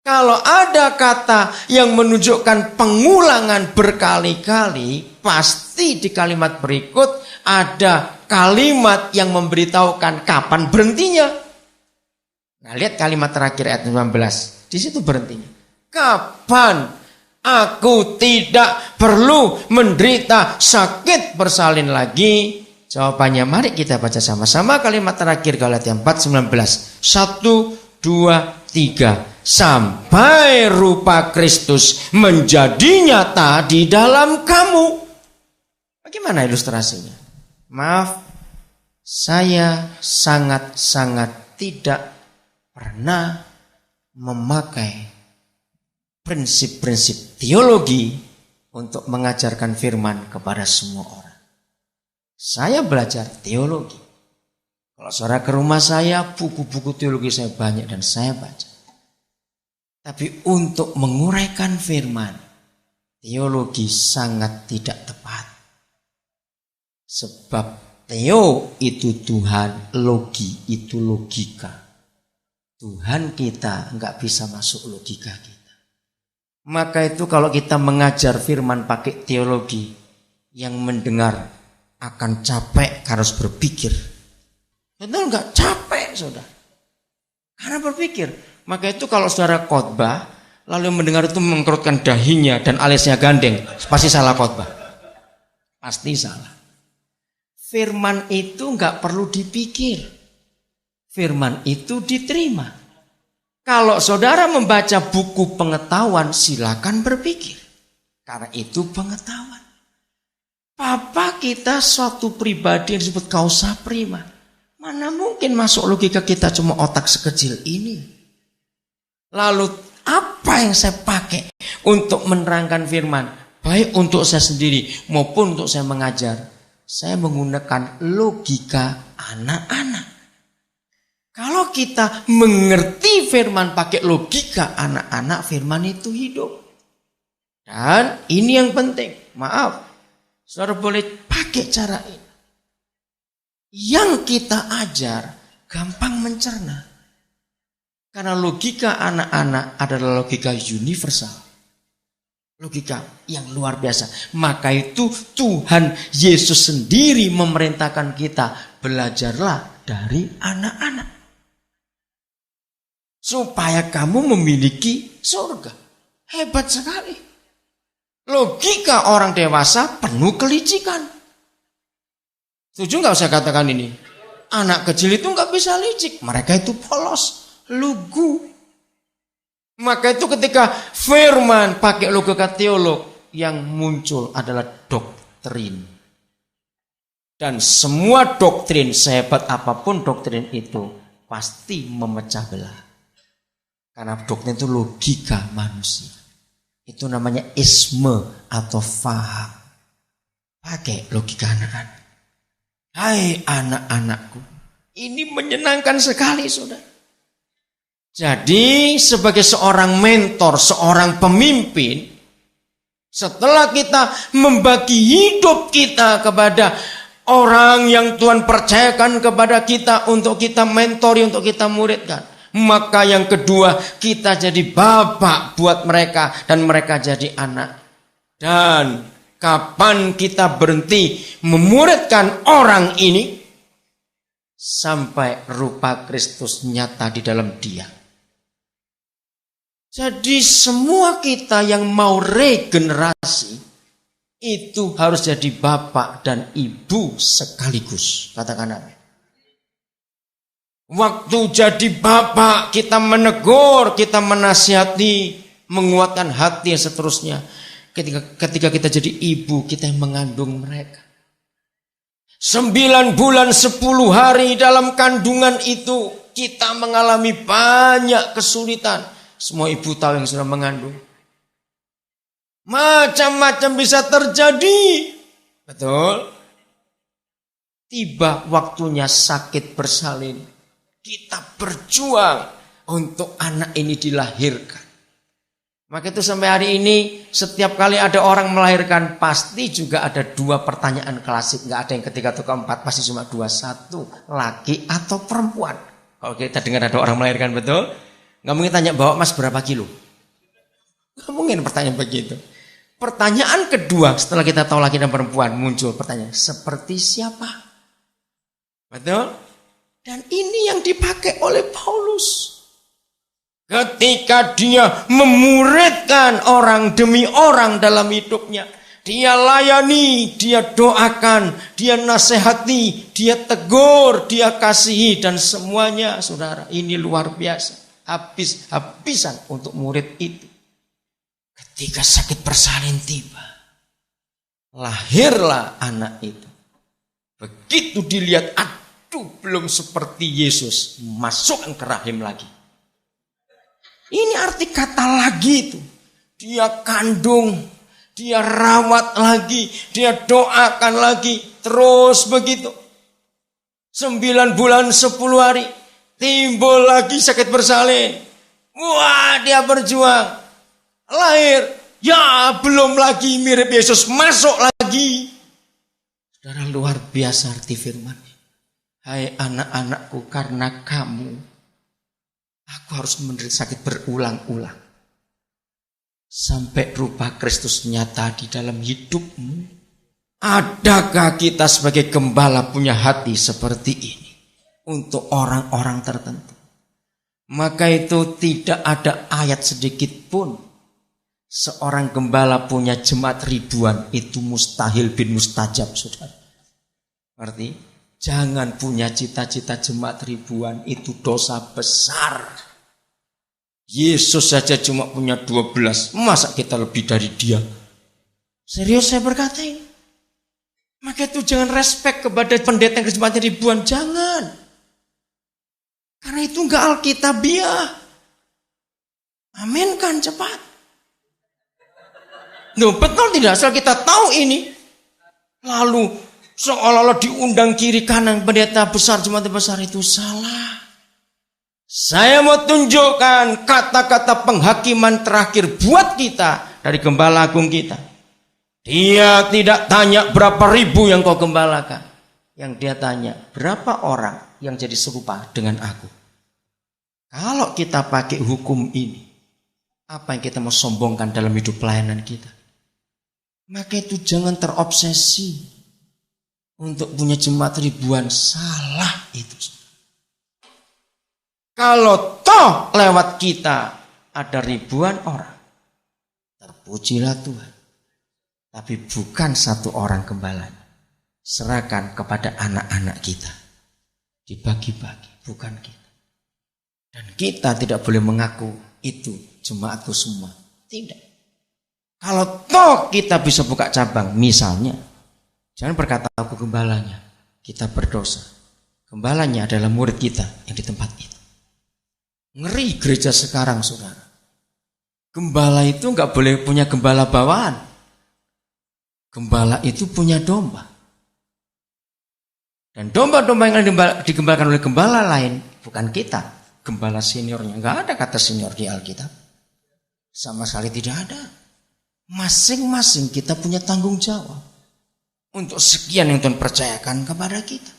Kalau ada kata yang menunjukkan pengulangan berkali-kali, pasti di kalimat berikut ada kalimat yang memberitahukan kapan berhentinya. Nah, lihat kalimat terakhir ayat 19. Di situ berhentinya. Kapan aku tidak perlu menderita sakit bersalin lagi? Jawabannya mari kita baca sama-sama kalimat terakhir Galatia 4:19. 1, 2, 3. Sampai rupa Kristus menjadi nyata di dalam kamu. Bagaimana ilustrasinya? Maaf, saya sangat-sangat tidak pernah memakai prinsip-prinsip teologi untuk mengajarkan firman kepada semua orang. Saya belajar teologi. Kalau saudara ke rumah saya, buku-buku teologi saya banyak dan saya baca. Tapi untuk menguraikan firman, teologi sangat tidak tepat. Sebab teo itu Tuhan, logi itu logika. Tuhan kita nggak bisa masuk logika kita. Maka itu kalau kita mengajar firman pakai teologi, yang mendengar akan capek harus berpikir. Betul nggak? Capek saudara. Karena berpikir. Maka itu kalau saudara khotbah, lalu mendengar itu mengkerutkan dahinya dan alisnya gandeng, pasti salah khotbah. Pasti salah. Firman itu nggak perlu dipikir. Firman itu diterima. Kalau saudara membaca buku pengetahuan, silakan berpikir. Karena itu pengetahuan. Papa kita suatu pribadi yang disebut causa prima. Mana mungkin masuk logika kita cuma otak sekecil ini. Lalu apa yang saya pakai untuk menerangkan firman? Baik untuk saya sendiri maupun untuk saya mengajar. Saya menggunakan logika anak-anak. Kalau kita mengerti firman pakai logika anak-anak, firman itu hidup. Dan ini yang penting. Maaf, saudara boleh pakai cara ini. Yang kita ajar gampang mencerna. Karena logika anak-anak adalah logika universal. Logika yang luar biasa. Maka itu Tuhan Yesus sendiri memerintahkan kita, belajarlah dari anak-anak. Supaya kamu memiliki surga. Hebat sekali. Logika orang dewasa penuh kelicikan. Setuju nggak saya katakan ini? Anak kecil itu nggak bisa licik. Mereka itu polos. Lugu. Maka itu ketika firman pakai logika teolog, yang muncul adalah doktrin. Dan semua doktrin, sehebat apapun doktrin itu, pasti memecah belah. Karena doktrin itu logika manusia. Itu namanya isme atau faham. Pakai logika anak-anak. Hai anak-anakku, ini menyenangkan sekali saudara. Jadi sebagai seorang mentor, seorang pemimpin, setelah kita membagi hidup kita kepada orang yang Tuhan percayakan kepada kita untuk kita mentori, untuk kita muridkan, maka yang kedua kita jadi bapak buat mereka dan mereka jadi anak. Dan kapan kita berhenti memuridkan orang ini? Sampai rupa Kristus nyata di dalam dia. Jadi semua kita yang mau regenerasi itu harus jadi bapak dan ibu sekaligus. Katakan amin. Waktu jadi bapak kita menegur, kita menasihati, menguatkan hati dan seterusnya. Ketika kita jadi ibu, kita yang mengandung mereka. 9 bulan 10 hari dalam kandungan itu kita mengalami banyak kesulitan. Semua ibu tahu yang sudah mengandung. Macam-macam bisa terjadi. Betul? Tiba waktunya sakit bersalin. Kita berjuang untuk anak ini dilahirkan. Maka itu sampai hari ini setiap kali ada orang melahirkan pasti juga ada 2 pertanyaan klasik. Nggak ada yang ketiga atau keempat, pasti cuma 2. 1, laki atau perempuan. Kalau kita dengar ada orang melahirkan, betul? Nggak mungkin tanya bawa emas berapa kilo. Nggak mungkin pertanyaan begitu. Pertanyaan kedua setelah kita tahu laki dan perempuan muncul pertanyaan seperti siapa? Betul? Dan ini yang dipakai oleh Paulus. Ketika dia memuridkan orang demi orang dalam hidupnya. Dia layani, dia doakan, dia nasihati, dia tegur, dia kasihi. Dan semuanya saudara ini luar biasa. Habis-habisan untuk murid itu. Ketika sakit bersalin tiba. Lahirlah anak itu. Begitu dilihat, aduh belum seperti Yesus. Masukkan ke rahim lagi. Ini arti kata lagi itu. Dia kandung. Dia rawat lagi, dia doakan lagi, terus begitu. 9 bulan 10 hari, timbul lagi sakit bersalin. Wah, dia berjuang. Lahir, ya belum lagi mirip Yesus, masuk lagi. Saudara, luar biasa arti firman. Hai anak-anakku, karena kamu, aku harus menderita sakit berulang-ulang. Sampai rupa Kristus nyata di dalam hidupmu. Adakah kita sebagai gembala punya hati seperti ini untuk orang-orang tertentu? Maka itu tidak ada ayat sedikit pun seorang gembala punya jemaat ribuan. Itu mustahil bin mustajab, saudara. Arti, jangan punya cita-cita jemaat ribuan, itu dosa besar. Yesus saja cuma punya 12. Masa kita lebih dari dia? Serius saya berkata ini. Maka itu jangan respect kepada pendeta yang jemaatnya ribuan. Jangan. Karena itu enggak alkitabiah. Amin kan cepat. Loh, betul tidak? Asal kita tahu ini. Lalu seolah-olah diundang kiri kanan pendeta besar, jemaat besar, itu salah. Saya mau tunjukkan kata-kata penghakiman terakhir buat kita dari gembala agung kita. Dia tidak tanya berapa ribu yang kau gembalakan. Yang dia tanya berapa orang yang jadi serupa dengan aku. Kalau kita pakai hukum ini, apa yang kita mau sombongkan dalam hidup pelayanan kita? Maka itu jangan terobsesi untuk punya jemaat ribuan. Salah itu. Kalau toh lewat kita ada ribuan orang, terpujilah Tuhan. Tapi bukan satu orang gembalanya. Serahkan kepada anak-anak kita. Dibagi-bagi, bukan kita. Dan kita tidak boleh mengaku itu jemaatku semua. Tidak. Kalau toh kita bisa buka cabang, misalnya, jangan berkata aku gembalanya. Kita berdosa. Gembalanya adalah murid kita yang di tempat itu. Ngeri gereja sekarang, saudara. Gembala itu nggak boleh punya gembala bawahan. Gembala itu punya domba. Dan domba-domba yang digembalakan oleh gembala lain, bukan kita. Gembala seniornya. Nggak ada kata senior di Alkitab. Sama sekali tidak ada. Masing-masing kita punya tanggung jawab. Untuk sekian yang Tuhan percayakan kepada kita.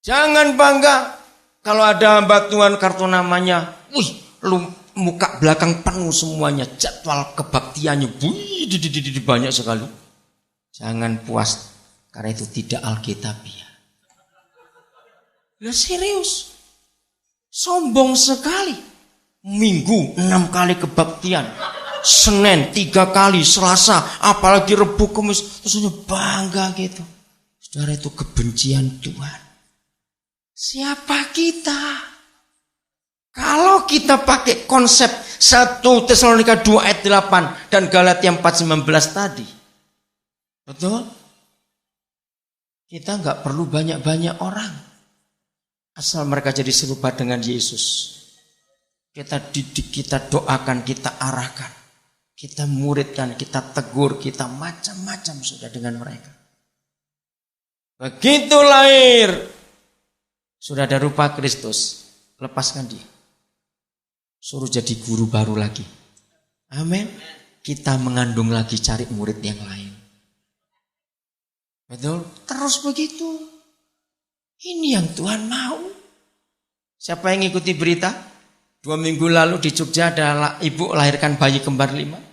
Jangan bangga. Kalau ada batuan kartu namanya, wih, lu muka belakang penuh semuanya, jadwal kebaktiannya, banyak sekali. Jangan puas, karena itu tidak alkitabiah. Lah serius, sombong sekali. Minggu 6 kali kebaktian, Senin 3 kali, Selasa, apalagi Rebu, Kamis, terus bangga gitu. Saudara, itu kebencian Tuhan. Siapa kita? Kalau kita pakai konsep 1 Tesalonika 2 ayat 8 dan Galatia 4:19 tadi. Betul? Kita nggak perlu banyak-banyak orang. Asal mereka jadi serupa dengan Yesus. Kita didik, kita doakan, kita arahkan. Kita muridkan, kita tegur, kita macam-macam sudah dengan mereka. Begitu lahir. Sudah ada rupa Kristus, lepaskan dia. Suruh jadi guru baru lagi. Amin. Kita mengandung lagi, cari murid yang lain. Betul? Terus begitu. Ini yang Tuhan mau. Siapa yang ikuti berita? 2 minggu lalu di Jogja ada ibu lahirkan bayi kembar 5.